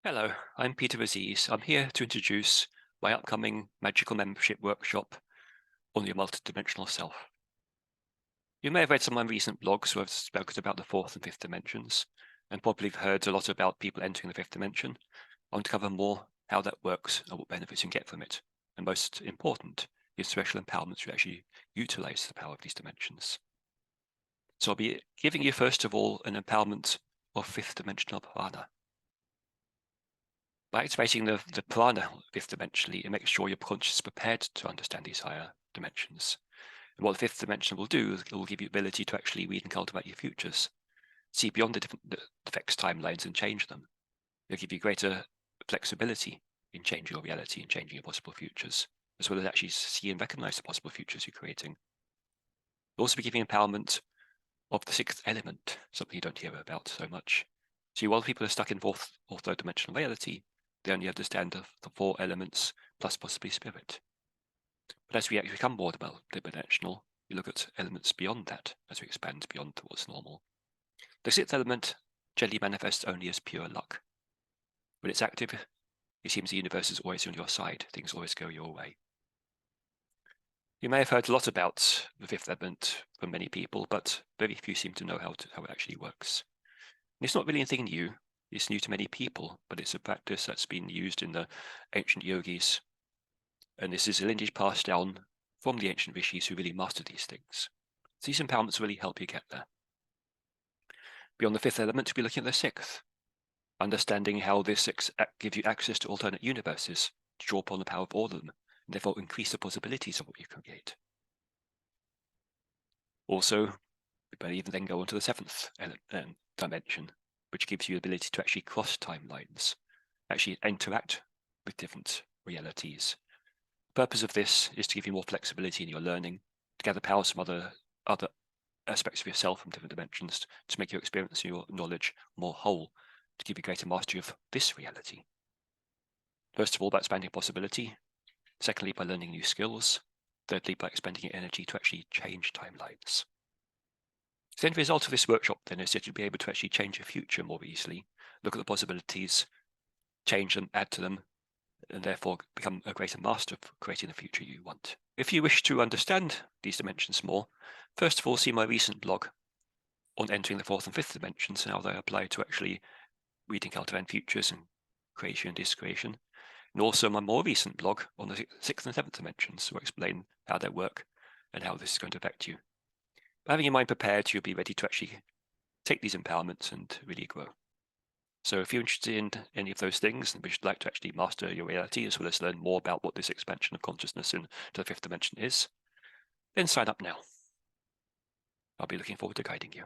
Hello, I'm Peter Aziz. I'm here to introduce my upcoming magical membership workshop on your multidimensional self. You may have read some of my recent blogs where I've spoken about the fourth and fifth dimensions, and probably have heard a lot about people entering the fifth dimension. I want to cover more how that works and what benefits you can get from it. And most important, your special empowerments to actually utilize the power of these dimensions. So I'll be giving you, first of all, an empowerment of fifth dimensional prana. By activating the prana fifth dimensionally, it makes sure your conscious is prepared to understand these higher dimensions. And what the fifth dimension will do is it will give you the ability to actually read and cultivate your futures, see beyond the different effects timelines and change them. It'll give you greater flexibility in changing your reality and changing your possible futures, as well as actually see and recognize the possible futures you're creating. It'll also be giving empowerment of the sixth element, something you don't hear about so much. See, while people are stuck in fourth or third dimensional reality, they only understand the four elements plus possibly spirit. But as we actually become more dimensional, we look at elements beyond that as we expand beyond what's normal. The sixth element generally manifests only as pure luck. When it's active, it seems the universe is always on your side. Things always go your way. You may have heard a lot about the fifth element from many people, but very few seem to know how it actually works. And it's not really anything new. It's new to many people, but it's a practice that's been used in the ancient yogis. And this is a lineage passed down from the ancient rishis who really mastered these things. So these empowerments really help you get there. Beyond the fifth element, we'll be looking at the sixth, understanding how this gives you access to alternate universes, to draw upon the power of all of them, and therefore increase the possibilities of what you create. Also, we may even then go on to the seventh dimension, which gives you the ability to actually cross timelines, actually interact with different realities. The purpose of this is to give you more flexibility in your learning, to gather powers from other aspects of yourself from different dimensions, to make your experience and your knowledge more whole, to give you greater mastery of this reality. First of all, by expanding possibility. Secondly, by learning new skills. Thirdly, by expending your energy to actually change timelines. The end result of this workshop then is that you'll be able to actually change your future more easily, look at the possibilities, change them, add to them, and therefore become a greater master of creating the future you want. If you wish to understand these dimensions more, first of all, see my recent blog on entering the fourth and fifth dimensions and how they apply to actually reading cultivating futures and creation and discreation. And also my more recent blog on the sixth and seventh dimensions, where I explain how they work and how this is going to affect you. By having your mind prepared, you'll be ready to actually take these empowerments and really grow. So if you're interested in any of those things and would like to actually master your reality as well as learn more about what this expansion of consciousness into the fifth dimension is, then sign up now. I'll be looking forward to guiding you.